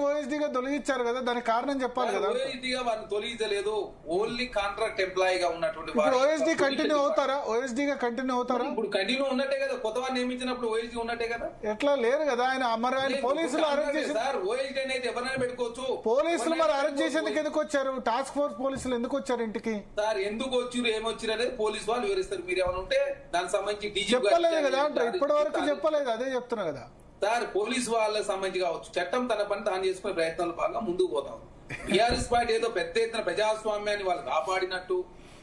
ఓఎస్డీగా తొలగించారు కదా, దానికి కారణం చెప్పాలి కదా. ఓఎస్డీగా వారిని తొలగించలేదు, ఓన్లీ కాంట్రాక్ట్ ఎంప్లాయీగా ఉన్నటువంటి ఇప్పుడు ఓఎస్డీ కంటిన్యూ అవుతారా? ఓఎస్డీగా కంటిన్యూ అవుతారా? ఇప్పుడు కంటిన్యూ ఉన్నట్టే కదా, కొత్త వారిని నియమించినప్పుడు ఓఎస్డీ ఉన్నట్టే కదా. ఎట్లా లేరు కదా ఆయన. మరి ఆయన పోలీసులు అరెస్ట్ చేసి సార్ ఓఎస్డీ అనేది ఎవరైనా పెట్టుకోవచ్చు. పోలీసులు మరి అరెస్ట్ చేసేందుకు ఎందుకు వచ్చారు? టాస్క్ ఫోర్స్ పోలీసులు ఎందుకు వచ్చారు ఇంటికి? సార్ ఎందుకు వచ్చారు ఏమొచ్చారు అనేది పోలీసు వాళ్ళు వివరిస్తారు. మీరు ఏమైనా ఉంటే దానికి సంబంధించి చెప్పలేదు కదా, ఇప్పటి వరకు చెప్పలేదు, అదే చెప్తున్నా కదా సార్. పోలీసు వాళ్ళకి సంబంధించి కావచ్చు, చట్టం తన పని తాను చేసుకునే ప్రయత్నాలు బాగా ముందుకు పోతాం. టీఆర్ఎస్ పార్టీ ఏదో పెద్ద ఎత్తున ప్రజాస్వామ్యాన్ని వాళ్ళు కాపాడినట్టు,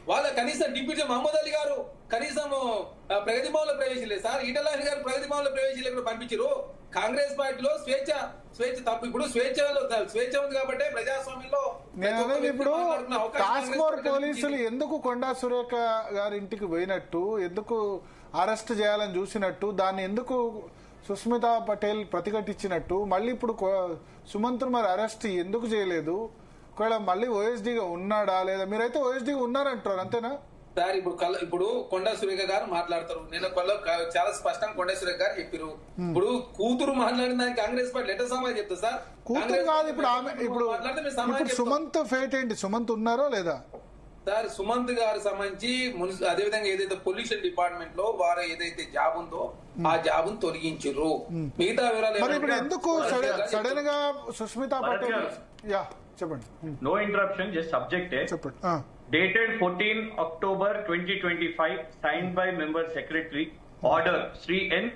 వాళ్ళ కనీసం డిప్యూటీ మహమ్మద్ అలీ గారు కనీసం ప్రగతి భవన్లో ప్రవేశించలేదు సార్. ఈటలాని గారు ప్రగతి భవన్లో ప్రవేశించలేకుండా పంపించారు. కాంగ్రెస్ పార్టీలో స్వేచ్ఛ తప్పు. ఇప్పుడు స్వేచ్ఛ ఉంది కాబట్టి ప్రజాస్వామ్యంలో ఇప్పుడు టాస్క్ ఫోర్స్ పోలీసులు ఎందుకు కొండా సురేఖ గారి ఇంటికి పోయినట్టు, ఎందుకు అరెస్ట్ చేయాలని చూసినట్టు, దాన్ని ఎందుకు సుస్మితా పటేల్ ప్రతిఘటించినట్టు, మళ్ళీ ఇప్పుడు సుమంత్ మరి అరెస్ట్ ఎందుకు చేయలేదు? ఒకవేళ మళ్ళీ ఓఎస్డీగా ఉన్నాడా లేదా? మీరైతే ఓఎస్డీగా ఉన్నారంటారు అంతేనా సార్? ఇప్పుడు కొండా సురేఖ గారు మాట్లాడతారు, నేను చాలా స్పష్టంగా కొండా సురేఖ గారు చెప్పారు. ఇప్పుడు కూతురు మాట్లాడిన దానికి కాంగ్రెస్ పార్టీ ఎట్లా సమాధానం చెప్తారు సార్? కూతురు కాదు, ఇప్పుడు ఆమె ఇప్పుడు సుమంత్ ఫేట్ ఏంటి? సుమంత్ ఉన్నారో లేదా సార్? సుమంత్ గారు సంబంధించి అదేవిధంగా ఏదైతే పొల్యూషన్ డిపార్ట్మెంట్ లో వారు ఏదైతే జాబ్ ఉందో ఆ జాబ్ తొలగించారు. మిగతా వివరాలు ఎందుకు సడన్ గా సుస్మితా పటేల్? చెప్పండి. నో ఇంటరప్షన్, జస్ట్ సబ్జెక్ట్ చెప్పండి. Dated 14 October 2025, signed by Member Secretary, order Sri N.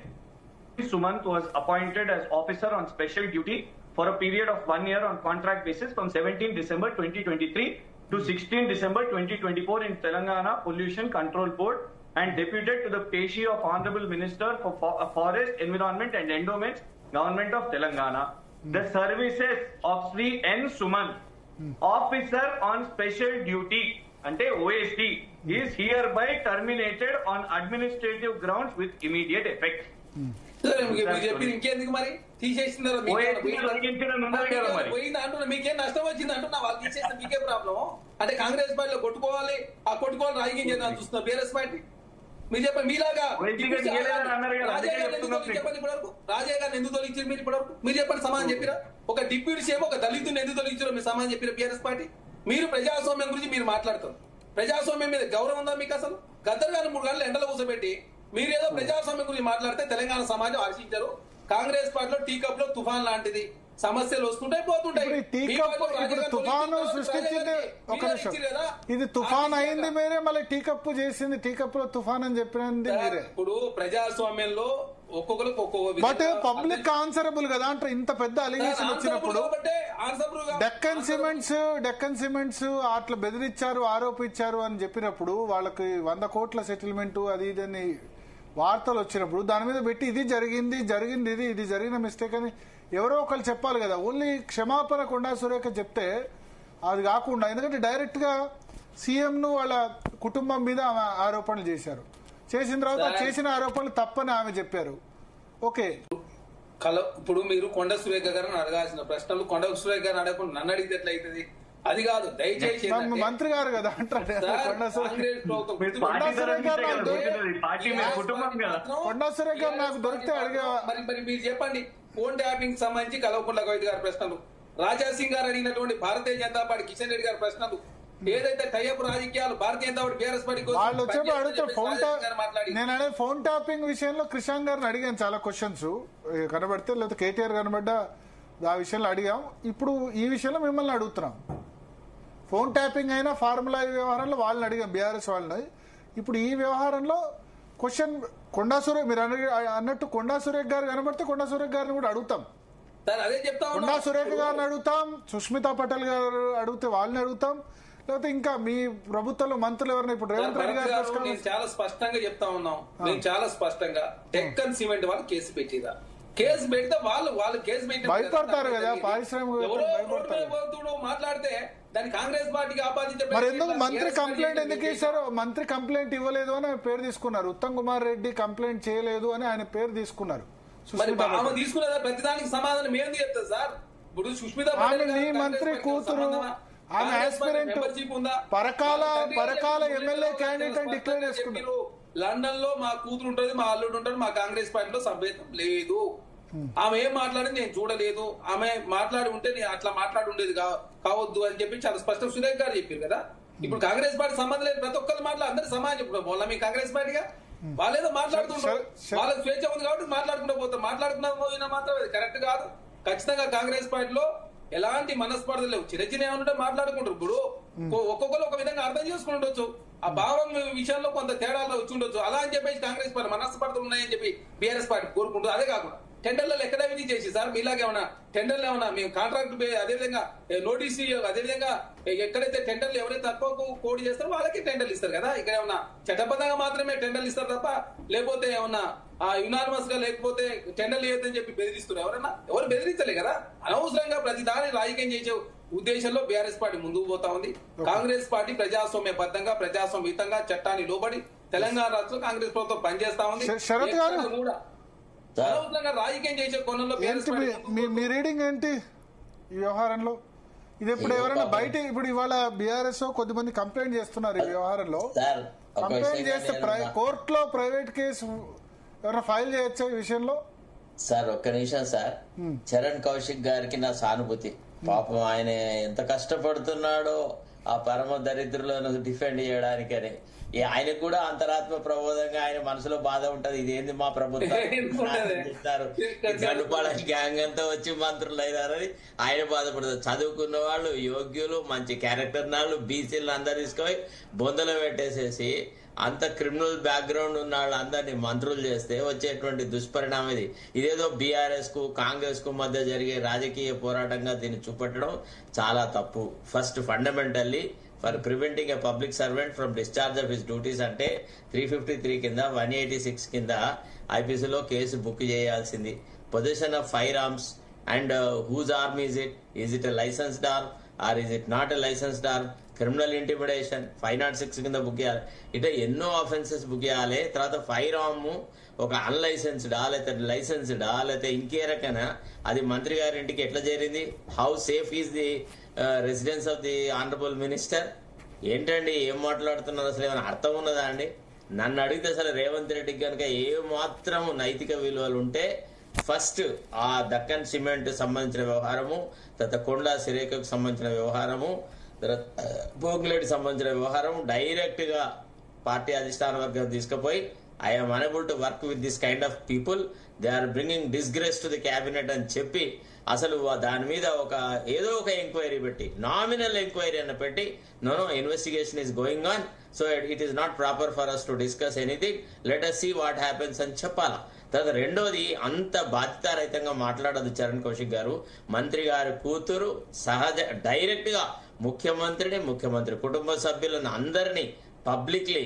Sumant was appointed as officer on special duty for a period of 1 year on contract basis from 17 December 2023 to 16 December 2024 in Telangana Pollution Control Board and deputed to the Peshi of Honorable Minister for Forest, Environment and Endowments, Government of Telangana. The services of Sri N. Sumant, officer on special duty ante OSD, is hereby terminated on administrative grounds with immediate effect. ఇంకెందుకు మరి తీసేసిన మీకేం నష్టం వచ్చింది అంటున్నా, వాళ్ళు తీసేసిన మీకే ప్రాబ్లం అంటే కాంగ్రెస్ పార్టీలో కొట్టుకోవాలి, ఆ కొట్టుకోవాలి రాజకీయం చేద్దాం చూస్తున్నా బీఆర్ఎస్ పార్టీ. మీరు చెప్పండి, మీలాగా రాజయ్య గారిని ఎందుకు తొలగించారు మీరు ఇప్పటివరకు? మీరు చెప్పండి, సమాధానం చెప్పిరా? ఒక డిప్యూటీ సీఎం ఒక దళితుని ఎందుకు తొలగించారో మీరు సమాధానం చెప్పిన బీఆర్ఎస్ పార్టీ? మీరు ప్రజాస్వామ్యం గురించి మీరు మాట్లాడుతారు. ప్రజాస్వామ్యం మీద గౌరవం ఉందా మీకు? అసలు గద్దర్ గారిని 3 గంటలు ఎండలో కూర్చోబెట్టి మీరేదో ప్రజాస్వామ్యం గురించి మాట్లాడితే తెలంగాణ సమాజం హర్షించారు. కాంగ్రెస్ పార్టీలో టీ కప్ లో తుఫాన్ లాంటిది, సమస్యలు వస్తుంటాయి పోతుంటాయి. తుఫాను సృష్టించింది ఒక నిమిషం, ఇది తుఫాన్ అయింది మీరే, మళ్ళీ టీ కప్పు చేసింది, టీ కప్ లో తుఫాన్ అని చెప్పినది మీరే. ఇప్పుడు ప్రజాస్వామ్యంలో ఒక్కొక్కరికి ఒక్కొక్క, బట్ పబ్లిక్ ఆన్సరబుల్ కదా అంటారు. ఇంత పెద్ద అలిగేషన్ వచ్చినప్పుడు డెక్కన్ సిమెంట్స్ అట్లా బెదిరించారు, ఆరోపించారు అని చెప్పినప్పుడు వాళ్ళకి 100 కోట్ల సెటిల్మెంట్ అది ఇది అని వార్తలు వచ్చినప్పుడు దాని మీద పెట్టి ఇది జరిగింది ఇది జరిగిన మిస్టేక్ అని ఎవరో ఒకరు చెప్పాలి కదా. ఓన్లీ క్షమాపణ కొండా సురేఖ చెప్తే అది కాకుండా, ఎందుకంటే డైరెక్ట్ గా సీఎం ను వాళ్ళ కుటుంబం మీద ఆరోపణలు చేశారు. చేసిన తర్వాత చేసిన ఆరోపణలు తప్పని ఆమె చెప్పారు. ఓకే, ఇప్పుడు మీరు కొండా సురేఖ గారిని అడగాల్సిన ప్రశ్నలు కొండా సురేఖ గారిని అడగకుండా నన్ను అడిగితే ఎట్లా అవుతుంది? అది కాదు, దయచేసి మంత్రి గారు కదా అంటారు. కొండా సురేఖ గారు నాకు దొరికితే అడిగా. మరి మీరు చెప్పండి, ఫోన్ ట్యాపింగ్ సంబంధించి కల్వకుంట్ల కవిత గారి ప్రశ్నలు, రాజాసింగ్ గారు అడిగినటువంటి భారతీయ జనతా పార్టీ కిషన్ రెడ్డి గారి ప్రశ్నలు, ఏదైతే టైప్ రాజకీయాలు Bharatiya Janata party BRS party వాళ్ళు వచ్చేప్పుడు అడుగుతారు. నేను అదే ఫోన్ ట్యాపింగ్ విషయంలో కృషాంక్ గారిని అడిగాను చాలా క్వశ్చన్స్ కనబడితే, లేకపోతే కేటీఆర్ కనబడ్డా ఆ విషయంలో అడిగాం. ఇప్పుడు ఈ విషయంలో మిమ్మల్ని అడుగుతున్నాం. ఫోన్ ట్యాపింగ్ అయినా ఫార్ములా వ్యవహారంలో వాళ్ళని అడిగాం, బీఆర్ఎస్ వాళ్ళని. ఇప్పుడు ఈ వ్యవహారంలో క్వశ్చన్ కొండా సురేఖ్, మీరు అన్నట్టు కొండా సురేఖ్ గారు కనబడితే కొండా సురేఖ్ గారిని కూడా అడుగుతాం. కొండా సురేఖ గారిని అడుగుతాం, సుస్మితా పటేల్ గారు అడిగితే వాళ్ళని అడుగుతాం, లేకపోతే ఇంకా మీ ప్రభుత్వంలో మంత్రులు ఎవరైనా ఇప్పుడు రేవంత్ రెడ్డి గారు. నేను చాలా స్పష్టంగా చెప్తా ఉన్నాం, నేను చాలా స్పష్టంగా డెక్కన్ సిమెంట్ వాళ్ళు కేసు పెట్టిరా, కేసు పెడితే వాళ్ళు కేసు భయపడతారు కదా పారిశ్రామిక మాట్లాడితే దాన్ని కాంగ్రెస్ పార్టీకి ఆపాదించారు. మరి ఎందుకు మంత్రి కంప్లైంట్ ఎందుకు ఇచ్చారు? మంత్రి కంప్లైంట్ ఇవ్వలేదు అని పేరు తీసుకున్నారు. ఉత్తమ్ కుమార్ రెడ్డి కంప్లైంట్ చేయలేదు అని ఆయన పేరు తీసుకున్నారు. ఆమె తీసుకున్నదా? ప్రతిదానికి సమాధానం ఏం చెప్తారు సార్? ఇప్పుడు సుష్మితా మంత్రి కూతురు, ఆమె ఆస్పిరెంట్, పరకాల ఎమ్మెల్యే క్యాండిడేట్ అని డిక్లేర్ చేసుకున్నారు. లండన్ లో మా కూతురు ఉంటుంది, మా అల్లుడు ఉంటాడు, మా కాంగ్రెస్ పార్టీలో సభ్యత్వం లేదు. ఆమె ఏం మాట్లాడింది నేను చూడలేదు, ఆమె మాట్లాడి ఉంటే నేను అట్లా మాట్లాడి ఉండేది కావద్దు అని చెప్పి చాలా స్పష్టం సురేష్ గారు చెప్పారు కదా. ఇప్పుడు కాంగ్రెస్ పార్టీ సంబంధం లేదు, ప్రతి ఒక్కరు అందరు సమాజం. ఇప్పుడు మొన్న మీ కాంగ్రెస్ పార్టీగా వాళ్ళేదో మాట్లాడుతుంటారు, వాళ్ళకి స్వేచ్ఛ ఉంది కాబట్టి మాట్లాడుకుంటూ పోతారు. మాట్లాడుకున్నా మాత్రం అది కరెక్ట్ కాదు. ఖచ్చితంగా కాంగ్రెస్ పార్టీలో ఎలాంటి మనస్పర్ధలు లేవు. చిన్న చిన్న ఏమన్నా మాట్లాడుకుంటారు. ఇప్పుడు ఒక్కొక్కరు ఒక విధంగా అర్థం చేసుకుని ఉండొచ్చు, ఆ భావం విషయంలో కొంత తేడాలు వచ్చి ఉండొచ్చు. అలా అని చెప్పేసి కాంగ్రెస్ పార్టీ మనస్పర్ధలు ఉన్నాయని చెప్పి బీఆర్ఎస్ పార్టీ కోరుకుంటుంది. అదే కాకుండా టెండర్లలో ఎక్కడ అవినీతి చేసి సార్ మీలాగే ఏమన్నా టెండర్లు ఏమన్నా మేము కాంట్రాక్ట్ అదేవిధంగా నోటీస్ అదేవిధంగా ఎక్కడైతే టెండర్లు ఎవరైతే తక్కువ కోడి చేస్తారో వాళ్ళకి టెండర్లు ఇస్తారు కదా. ఇక్కడ ఏమన్నా చట్టబద్ధంగా మాత్రమే టెండర్లు ఇస్తారు తప్ప లేకపోతే ఏమన్నా యునానిమస్ గా లేకపోతే టెండర్లు ఇవ్వద్దని చెప్పి బెదిరిస్తున్నారు ఎవరన్నా? ఎవరు బెదిరించలే కదా. అనవసరంగా ప్రతి దాన్ని రాజకీయం చేసే ఉద్దేశంలో బీఆర్ఎస్ పార్టీ ముందుకు పోతా ఉంది. కాంగ్రెస్ పార్టీ ప్రజాస్వామ్యబద్ధంగా ప్రజాస్వామ్యతంగా చట్టాన్ని లోబడి తెలంగాణ రాష్ట్రంలో కాంగ్రెస్ ప్రభుత్వం పనిచేస్తా ఉంది. కూడా రాజకీయం చేసే కోణంలో మీ రీడింగ్ ఏంటి ఈ వ్యవహారంలో? ఇది ఇప్పుడు ఎవరైనా బయట ఇప్పుడు ఇవాళ బీఆర్ఎస్ కొద్దిమంది కంప్లైంట్ చేస్తున్నారు ఈ వ్యవహారంలో. కంప్లైంట్ చేస్తే కోర్టులో ప్రైవేట్ కేసు ఎవరైనా ఫైల్ చేయొచ్చా ఈ విషయంలో? సార్ ఒక్క నిమిషం సార్. చరణ్ కౌశిక్ గారికి నా సానుభూతి. పాపం ఆయన ఎంత కష్టపడుతున్నాడో ఆ పరమ దరిద్రులను డిఫెండ్ చేయడానికని. ఆయనకు కూడా అంతరాత్మ ప్రబోధంగా ఆయన మనసులో బాధ ఉంటది. ఇదేంది మా ప్రభుత్వం చెప్తారు, గడుపాల గ్యాంగ్ అంతా వచ్చి మంత్రులు అయినారని ఆయన బాధపడతారు. చదువుకున్న వాళ్ళు, యోగ్యులు, మంచి క్యారెక్టర్ నాళ్ళు, బీసీలు అందరు తీసుకొని బొందలో పెట్టేసేసి అంత క్రిమినల్ బ్యాక్గ్రౌండ్ ఉన్న వాళ్ళందరినీ మంత్రులు చేస్తే వచ్చేటువంటి దుష్పరిణామం ఇది. ఇదేదో బీఆర్ఎస్ కు కాంగ్రెస్ కు మధ్య జరిగే రాజకీయ పోరాటంగా దీన్ని చూపెట్టడం చాలా తప్పు. First fundamentally for preventing a public servant from discharge of his duties అంటే 353 కింద 186 కింద ఐపీసీలో కేసు బుక్ చేయాల్సింది. Position of firearms and whose arm is it a licensed arm or is it not a licensed arm, criminal intimidation 506 కింద book చేయాలి. ఇట్లా ఎన్నో offences book చేయాలి. తర్వాత ఫైర్ ఆర్మ్ ఒక అన్లైసెన్స్డా లేకపోతే లైసెన్స్డా లేకపోతే ఇంకే రకైనా అది మంత్రి గారి ఇంటికి ఎట్లా చేరింది? How safe is the residence of the honourable minister? ఏంటండి ఏం మాట్లాడుతున్నారు? అసలు ఏమైనా అర్థం ఉన్నదా అండి? నన్ను అడిగితే అసలు రేవంత్ రెడ్డికి కనుక ఏ మాత్రం నైతిక విలువలు ఉంటే ఫస్ట్ ఆ దక్కన్ సిమెంట్ సంబంధించిన వ్యవహారము, తర్వాత కొండా సిరేకకు సంబంధించిన వ్యవహారము, తర్వాత పోగులేటికి సంబంధించిన వ్యవహారం డైరెక్ట్ గా పార్టీ అధిష్టాన వర్గం తీసుకుపోయి I'm unable to work with this kind of people, they are bringing disgrace to the cabinet అని చెప్పి అసలు దాని మీద ఏదో ఒక ఎంక్వైరీ పెట్టి, నామినల్ ఎంక్వైరీ అన్న పెట్టి, no investigation is going on, so it is not proper for us to discuss anything, let us see what happens అని చెప్పాలా. తర్వాత రెండోది, అంత బాధ్యతారహితంగా మాట్లాడదు చరణ్ కౌశిక్ గారు. మంత్రి గారి కూతురు సహజ డైరెక్ట్ గా ముఖ్యమంత్రి కుటుంబ సభ్యులను అందరినీ పబ్లిక్లీ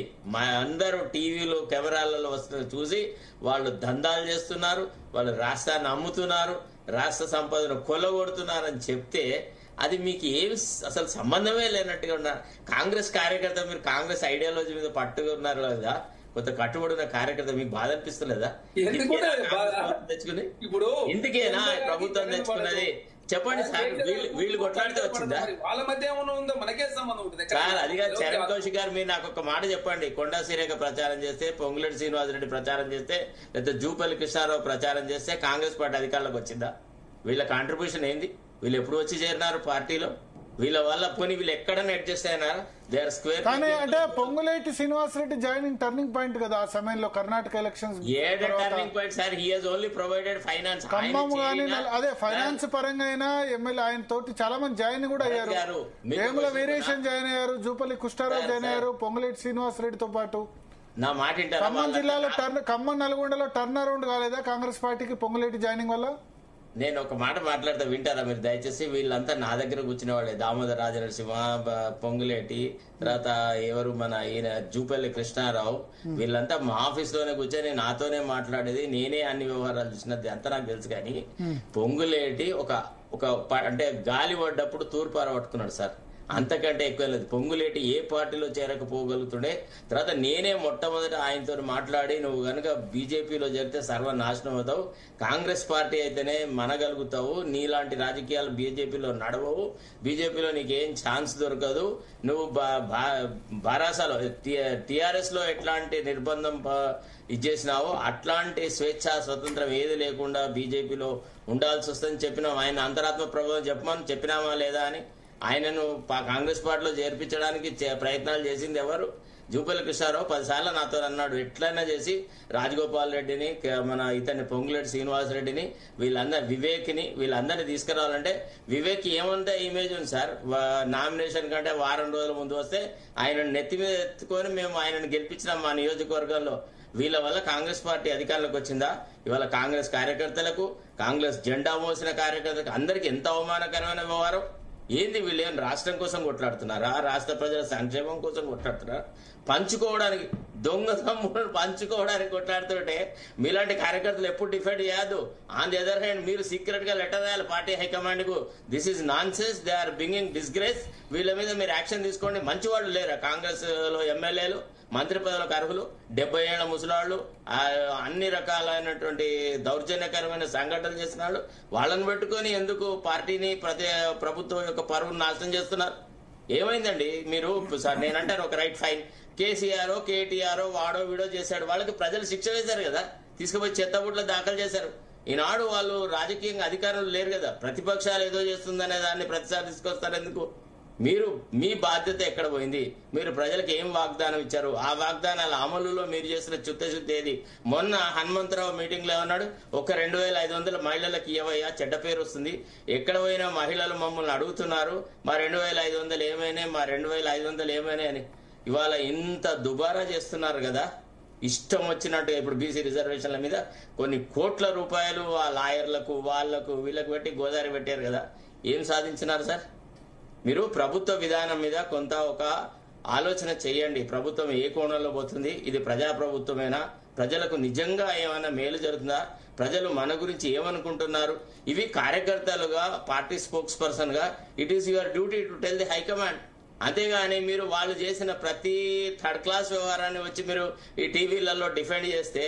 అందరూ టీవీలు కెమెరాలలో వస్తున్న చూసి వాళ్ళు దందాలు చేస్తున్నారు, వాళ్ళు రాష్ట్రాన్ని అమ్ముతున్నారు, రాష్ట్ర సంపదను కొల్లగొడుతున్నారని చెప్తే అది మీకు ఏమి అసలు సంబంధమే లేనట్టుగా ఉన్నారు. కాంగ్రెస్ కార్యకర్త, మీరు కాంగ్రెస్ ఐడియాలజీ మీద పట్టుగా ఉన్నారు కదా, కొంత కట్టుబడిన కార్యకర్త, మీకు బాధ అనిపిస్తలేదా? తెచ్చుకుని ఇప్పుడు ఇందుకేనా ప్రభుత్వం తెచ్చుకున్నది? చెప్పండి సార్, వీళ్ళు కొట్లాడితే వచ్చిందా? వాళ్ళ మధ్య ఉందో మనకే సంబంధం ఉంటుంది సార్. అదిగా చరణ్ కౌశిక్ గారు, మీరు నాకు ఒక మాట చెప్పండి. కొండా సిరేఖ ప్రచారం చేస్తే, పొంగులేటి శ్రీనివాసరెడ్డి ప్రచారం చేస్తే, లేదా జూపల్లి కృష్ణారావు ప్రచారం చేస్తే కాంగ్రెస్ పార్టీ అధికారంలోకి వచ్చిందా? వీళ్ళ కాంట్రిబ్యూషన్ ఏంది? వీళ్ళు ఎప్పుడు వచ్చి చేరినారు పార్టీలో? వీళ్ళ వల్ల పోనీ వీళ్ళు ఎక్కడన్నా అడ్జస్ట్ అయినారా? They are square. కానీ అంటే Ponguleti Srinivasa Reddy joining turning point కదా ఆ సమయంలో Karnataka elections. Turning point sir, he has only provided finance. Khammam గానీ అదే ఫైనాన్స్ పరంగా అయినా ఎమ్మెల్యే ఆయన తోటి చాలా మంది జాయిన్ కూడా అయ్యారు. వేముల వీరేశన్ జాయిన్ అయ్యారు, జూపల్లి కృష్ణారావు జాయిన్ అయ్యారు, పొంగులేటి శ్రీనివాసరెడ్డితో పాటు. నా మాట ఖమ్మం జిల్లాలో ఖమ్మం నల్గొండలో టర్న్ అరౌండ్ కాలేదా కాంగ్రెస్ పార్టీకి పొంగులేటి జాయినింగ్ వల్ల? నేను ఒక మాట మాట్లాడతా, వింటారా మీరు దయచేసి? వీళ్ళంతా నా దగ్గర కూర్చునే వాళ్ళే. దామోదర్ రాజనరసింహ, పొంగులేటి, తర్వాత ఎవరు మన ఈయన జూపల్లి కృష్ణారావు, వీళ్ళంతా మా ఆఫీస్ లోనే కూర్చొని నాతోనే మాట్లాడేది, నేనే అన్ని వ్యవహారాలు చూసినది అంతా నాకు తెలుసు. కానీ పొంగులేటి ఒక అంటే గాలి పడ్డప్పుడు తూర్పార పట్టుకున్నాడు సార్. అంతకంటే ఎక్కువ లేదు. పొంగులేటి ఏ పార్టీలో చేరకపోగలుగుతుండే. తర్వాత నేనే మొట్టమొదట ఆయనతో మాట్లాడి, నువ్వు కనుక బీజేపీలో చేరితే సర్వనాశనం అవుతావు, కాంగ్రెస్ పార్టీ అయితేనే మనగలుగుతావు, నీలాంటి రాజకీయాలు బీజేపీలో నడవవు, బీజేపీలో నీకేం ఛాన్స్ దొరకదు, నువ్వు బారాసాలో టిఆర్ఎస్ లో ఎట్లాంటి నిర్బంధం ఇచ్చేసినావు అట్లాంటి స్వేచ్ఛ స్వతంత్రం ఏది లేకుండా బీజేపీలో ఉండాల్సి వస్తుందని చెప్పినాం. ఆయన అంతరాత్మ ప్రభావం చెప్పమని చెప్పినామా లేదా అని. ఆయనను కాంగ్రెస్ పార్టీలో చేర్పించడానికి ప్రయత్నాలు చేసింది ఎవరు? జూపల్లి కృష్ణారావు 10 సార్లు నాతో అన్నాడు, ఎట్లయినా చేసి రాజగోపాల్ రెడ్డిని, మన ఇతన్ని పొంగులేటి శ్రీనివాసరెడ్డిని, వివేక్ని, వీళ్ళందరినీ తీసుకురావాలంటే వివేక్ ఏమంతా ఇమేజ్ ఉంది సార్. నామినేషన్ కంటే వారం రోజుల ముందు వస్తే ఆయన నెత్తి మీద ఎత్తుకొని మేము ఆయనను గెలిపించినాం మా నియోజకవర్గంలో. వీళ్ళ వల్ల కాంగ్రెస్ పార్టీ అధికారంలోకి వచ్చిందా? ఇవాళ కాంగ్రెస్ కార్యకర్తలకు, కాంగ్రెస్ జెండా మోసిన కార్యకర్తలకు అందరికి ఎంత అవమానకరమైన వ్యవహారం. ఏంది వీళ్ళు ఏం రాష్ట్రం కోసం కొట్లాడుతున్నారా? రాష్ట్ర ప్రజల సంక్షేమం కోసం కొట్లాడుతున్నారా? పంచుకోవడానికి, దొంగ తమ్ముడు పంచుకోవడానికి కొట్లాడుతుంటే మీలాంటి కార్యకర్తలు ఎప్పుడు డిఫెండ్ చేయదు. ఆన్ ది అదర్ హ్యాండ్ మీరు సీక్రెట్ గా లెటర్ రాయాలి పార్టీ హైకమాండ్ కు, this is nonsense, they are bringing disgrace, వీళ్ళ మీద మీరు యాక్షన్ తీసుకోండి. మంచి వాళ్ళు లేరా కాంగ్రెస్ లో? ఎమ్మెల్యేలు, మంత్రి పదవులకు అర్హులు, 70 ఏళ్ల ముసలాళ్ళు, అన్ని రకాలైనటువంటి దౌర్జన్యకరమైన సంఘటనలు చేసిన వాళ్ళు, వాళ్ళని పెట్టుకుని ఎందుకు పార్టీని ప్రభుత్వం యొక్క పరువును నాశనం చేస్తున్నారు? ఏమైందండి? మీరు సార్ నేనంటాను ఒక రైట్ ఫైన్, కేసీఆర్ కేటీఆర్ వాడో వీడో చేశాడు, వాళ్ళకి ప్రజలు శిక్ష వేశారు కదా, తీసుకుపోయి చెత్తబుట్లో దాఖలు చేశారు. ఈనాడు వాళ్ళు రాజకీయంగా అధికారులు లేరు కదా, ప్రతిపక్షాలు ఏదో చేస్తుందనే దాన్ని ప్రతిసారి తీసుకొస్తారు ఎందుకు? మీరు మీ బాధ్యత ఎక్కడ పోయింది? మీరు ప్రజలకు ఏం వాగ్దానం ఇచ్చారు? ఆ వాగ్దానాల అమలులో మీరు చేసిన చిత్తశుద్ధి ఏది? మొన్న హనుమంతరావు మీటింగ్ లో ఏమన్నాడు, ఒక 2500 మహిళలకు ఇవ్వయ్యా, చెడ్డ పేరు వస్తుంది, ఎక్కడ పోయినా మహిళలు మమ్మల్ని అడుగుతున్నారు, మా 2500 ఏమైనా, మా 2500 ఏమైనా అని. ఇవాళ ఇంత దుబారా చేస్తున్నారు కదా, ఇష్టం వచ్చినట్టు. ఇప్పుడు బీసీ రిజర్వేషన్ల మీద కొన్ని కోట్ల రూపాయలు ఆ లాయర్లకు, వాళ్లకు, వీళ్ళకు పెట్టి గోదావరి పెట్టారు కదా, ఏం సాధించినారు సార్? మీరు ప్రభుత్వ విధానం మీద కొంత ఒక ఆలోచన చేయండి. ప్రభుత్వం ఏ కోణంలో పోతుంది? ఇది ప్రజాప్రభుత్వమేనా? ప్రజలకు నిజంగా ఏమైనా మేలు జరుగుతుందా? ప్రజలు మన గురించి ఏమనుకుంటున్నారు? ఇవి కార్యకర్తలుగా, పార్టీ స్పోక్స్ పర్సన్ గా it is your duty to tell the high command. అంతేగాని మీరు వాళ్ళు చేసిన ప్రతి థర్డ్ క్లాస్ వ్యవహారాన్ని వచ్చి మీరు ఈ టీవీలలో డిఫెండ్ చేస్తే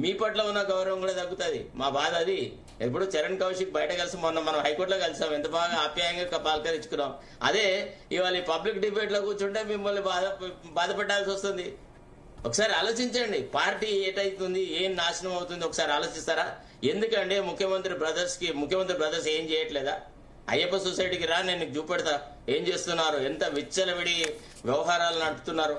మీ పట్ల ఉన్న గౌరవం కూడా తగ్గుతుంది. మా బాధ అది. ఇప్పుడు చరణ్ కౌశిక్ బయట కలిసి మొన్న మనం హైకోర్టులో కలిసాం, ఎంత బాగా ఆప్యాయంగా పలకరించుకున్నాం. అదే ఇవాళ పబ్లిక్ డిబేట్ లో కూర్చుంటే మిమ్మల్ని బాధపెట్టాల్సి వస్తుంది. ఒకసారి ఆలోచించండి, పార్టీ ఏటైతుంది, ఏం నాశనం అవుతుంది ఒకసారి ఆలోచిస్తారా? ఎందుకంటే ముఖ్యమంత్రి బ్రదర్స్ ఏం చేయట్లేదా? అయ్యప్ప సొసైటీకి రా, నేను చూపెడతా ఏం చేస్తున్నారు, ఎంత విచ్చలవిడి వ్యవహారాలు నడుపుతున్నారు.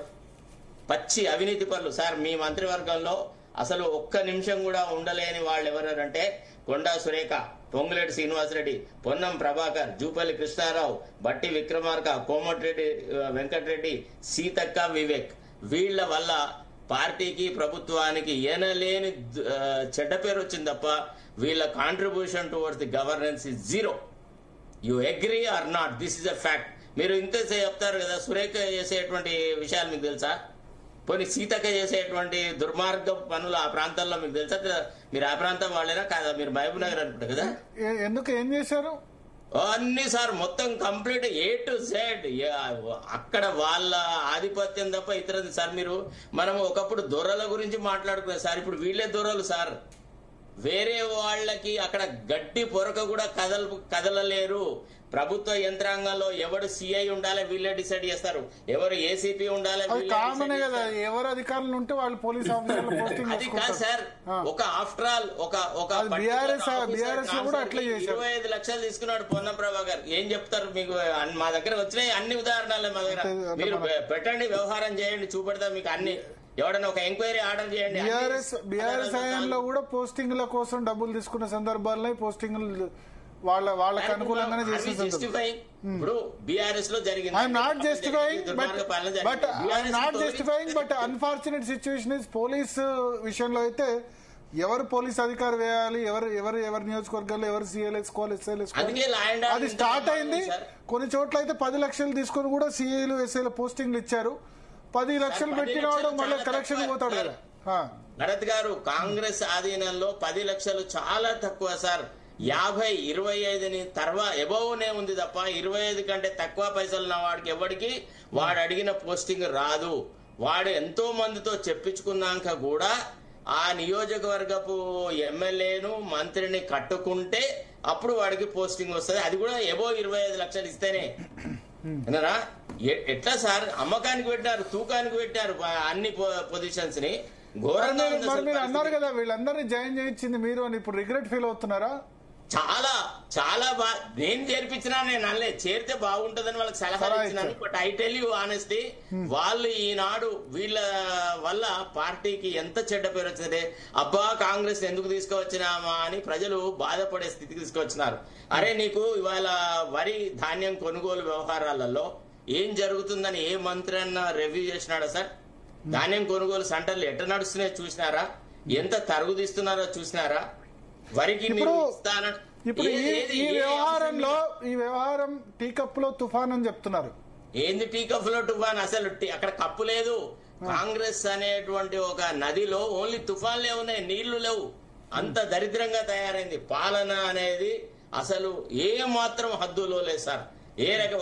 పచ్చి అవినీతి పనులు సార్. మీ మంత్రివర్గంలో అసలు ఒక్క నిమిషం కూడా ఉండలేని వాళ్ళు ఎవరంటే కొండా సురేఖ, పొంగులేటి శ్రీనివాసరెడ్డి, పొన్నం ప్రభాకర్, జూపల్లి కృష్ణారావు, బట్టి విక్రమార్క, కోమటిరెడ్డి వెంకటరెడ్డి, సీతక్క, వివేక్. వీళ్ల వల్ల పార్టీకి, ప్రభుత్వానికి ఎనలేని చెడ్డ పేరు వచ్చింది తప్ప వీళ్ళ contribution towards the governance is zero. You agree or not, this is a fact. మీరు ఇంతే చెప్తారు కదా, సురేఖ చేసేటువంటి విషయాలు మీకు తెలుసా? పోనీ సీతక్క చేసేటువంటి దుర్మార్గ పనులు ఆ ప్రాంతాల్లో మీకు తెలుసా? మీరు ఆ ప్రాంతం వాళ్ళేనా కాదా? మీరు మహబూబ్ నగర్ అనుకుంటా కదా. ఎందుకు ఏం చేశారు అన్ని సార్? మొత్తం కంప్లీట్ A to Z అక్కడ వాళ్ళ ఆధిపత్యం తప్ప ఇతరది సార్. మనం ఒకప్పుడు దొరల గురించి మాట్లాడుకున్నాం సార్, ఇప్పుడు వీళ్ళే దొరలు సార్. వేరే వాళ్ళకి అక్కడ గడ్డి పొరక కూడా కదలలేరు. ప్రభుత్వ యంత్రాంగంలో ఎవరు సిఐ ఉండాలి వీళ్ళే డిసైడ్ చేస్తారు, ఎవరు ఏసీపీ ఉండాలి కదా. ఎవరు అధికారులు ఉంటే వాళ్ళు పోలీస్ ఆఫీసర్లు పోస్టింగ్. అది కాదు సార్, ఒక ఆఫ్టర్ ఆల్ ఒక బీఆర్ఎస్ కూడా అట్లా చేశారు. 25 లక్షలు తీసుకున్నాడు పొన్నం ప్రభాకర్. ఏం చెప్తారు మీకు? మా దగ్గర వచ్చినాయి అన్ని ఉదాహరణలు మా దగ్గర. మీరు పెట్టండి, వ్యవహారం చేయండి, చూపెడతా మీకు అన్ని. ఎవడన్నా ఒక ఎంక్వైరీ ఆర్డర్ చేయండి. బీఆర్ఎస్ హయాంలో కూడా పోస్టింగ్ల కోసం డబ్బులు తీసుకున్న సందర్భాల్లో పోస్టింగ్లు వాళ్ళకి అనుకూలంగానే చేసిన. ఇప్పుడు బీఆర్ఎస్ లో జరిగింది. I'm not justifying but unfortunate situation is police విషయంలో అయితే ఎవరు పోలీస్ అధికారి వేయాలి, ఎవరు నియోజకవర్గాల్లో ఎవరు సీఏలు వేసుకోవాలి, ఎస్ఐలు వేసుకోవాలి, అది స్టార్ట్ అయింది. కొన్ని చోట్ల అయితే 10 లక్షలు తీసుకుని కూడా సీఏలు ఎస్ఐల పోస్టింగ్లు ఇచ్చారు. 10 లక్షలు పెట్టినవాడు మళ్ళీ కలెక్షన్ పోతాడు కదా. భరత్ గారు, కాంగ్రెస్ ఆధీనంలో 10 లక్షలు చాలా తక్కువ సార్. 50, 25 తర్వాత ఎబోవ్నే ఉంది తప్ప 25 కంటే తక్కువ పైసలు ఉన్న వాడికి ఎవరికి వాడు అడిగిన పోస్టింగ్ రాదు. వాడు ఎంతో మందితో చెప్పించుకున్నాక కూడా ఆ నియోజకవర్గపు ఎమ్మెల్యేను మంత్రిని కట్టుకుంటే అప్పుడు వాడికి పోస్టింగ్ వస్తుంది. అది కూడా ఎబో 25 లక్షలు ఇస్తేనే. విన్నారా? ఎట్లా సార్? అమ్మకానికి పెట్టారు, తూకానికి పెట్టారు అన్ని పొజిషన్స్ ని. ఘోరంగా మీరు అన్నారు కదా వీళ్ళందరినీ జాయిన్ చేయించింది మీరు అని, ఇప్పుడు రిగ్రెట్ ఫీల్ అవుతున్నారా? చాలా చాలా నేను చేర్పించినా, నేను అనలే చేరితే బాగుంటదని వాళ్ళకి సలహా ఇచ్చినాను. But I tell you honestly, వాళ్ళు ఈనాడు వీళ్ళ వల్ల పార్టీకి ఎంత చెడ్డ పేరు వచ్చిందంటే, అబ్బా కాంగ్రెస్ ఎందుకు తీసుకువచ్చినామా అని ప్రజలు బాధపడే స్థితికి తీసుకొచ్చినారు. అరే నీకు ఇవాళ వరి ధాన్యం కొనుగోలు వ్యవహారాలలో ఏం జరుగుతుందని ఏ మంత్రి అన్న రివ్యూ చేసినాడా సార్? ధాన్యం కొనుగోలు సెంటర్లు ఎట్లా నడుస్తున్నాయో చూసినారా? ఎంత తరుగు తీస్తున్నారో చూసినారా? వరికి ఇప్పుడు ఈ వ్యవహారం టీ కప్ లో తుఫాన్ అని చెప్తున్నారు. ఏంది టీ కప్ లో తుఫాన్? అసలు అక్కడ కప్పు లేదు. కాంగ్రెస్ అనేటువంటి ఒక నదిలో ఓన్లీ తుఫాన్లే ఉన్నాయి, నీళ్లు లేవు. అంత దరిద్రంగా తయారైంది పాలన అనేది. అసలు ఏ మాత్రం హద్దులో లేదు సార్.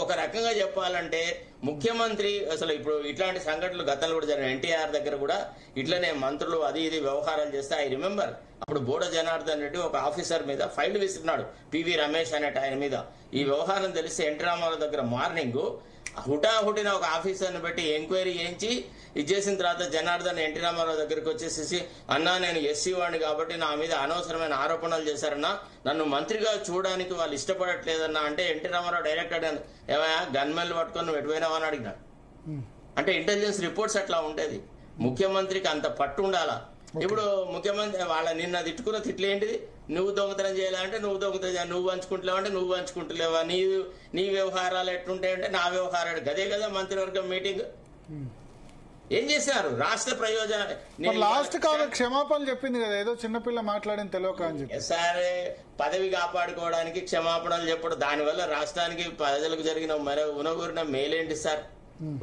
ఒక రకంగా చెప్పాలంటే ముఖ్యమంత్రి అసలు ఇప్పుడు ఇట్లాంటి సంఘటనలు గతంలో కూడా జరిగిన ఎన్టీఆర్ దగ్గర కూడా ఇట్లనే మంత్రులు అది ఇది వ్యవహారాలు చేస్తే ఐ రిమెంబర్ అప్పుడు బోడ జనార్దన్ రెడ్డి ఒక ఆఫీసర్ మీద ఫైల్ విసిరినాడు, పివి రమేష్ అనేట ఆయన మీద. ఈ వ్యవహారం తెలిసి ఎన్టీ రామారావు దగ్గర మార్నింగ్ హుటాహుటిన ఒక ఆఫీసర్ని పెట్టి ఎంక్వైరీ చేయించి ఇచ్చేసిన తర్వాత జనార్దన్ ఎన్టీ రామారావు దగ్గరికి వచ్చేసేసి, అన్నా నేను ఎస్సీ వాడిని కాబట్టి నా మీద అనవసరమైన ఆరోపణలు చేశారన్నా, నన్ను మంత్రిగా చూడడానికి వాళ్ళు ఇష్టపడట్లేదన్నా అంటే ఎన్టీ రామారావు డైరెక్ట్ అడిగాను, ఏమయ్యా గన్మెన్లు పట్టుకొని నువ్వు ఎటుపోయినావని అడిగినాడు. అంటే ఇంటెలిజెన్స్ రిపోర్ట్స్ అట్లా ఉండేది. ముఖ్యమంత్రికి అంత పట్టు ఉండాలా. ఇప్పుడు ముఖ్యమంత్రి వాళ్ళ నిన్న తిట్టుకున్న తిట్లు ఏంటిది? నువ్వు దొంగతనం చేయాలంటే నువ్వు దొంగతనం, నువ్వు పంచుకుంటలేవు అంటే నువ్వు పంచుకుంటలేవా, నీ వ్యవహారాలు ఎట్లుంటాయంటే నా వ్యవహారాలు. గదే కదా మంత్రివర్గం మీటింగ్. ఏం చేశారు? రాష్ట్ర ప్రయోజనాలు. లాస్ట్ కాల క్షమాపణలు చెప్పింది కదా, ఏదో చిన్నపిల్ల మాట్లాడిన తెలియక అని చెప్పి. సరే పదవి కాపాడుకోవడానికి క్షమాపణలు చెప్పడం, దానివల్ల రాష్ట్రానికి ప్రజలకు జరిగిన ఉనగూరిన మేలేంటి సార్?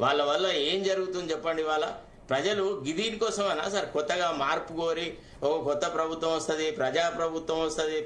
వాళ్ళ వల్ల ఏం జరుగుతుంది చెప్పండి? వాళ్ళ ప్రజలు దీనికోసమేనా సార్ కొత్తగా మార్పు కోరి ఒక కొత్త ప్రభుత్వం వస్తుంది, ప్రజా ప్రభుత్వం వస్తుంది,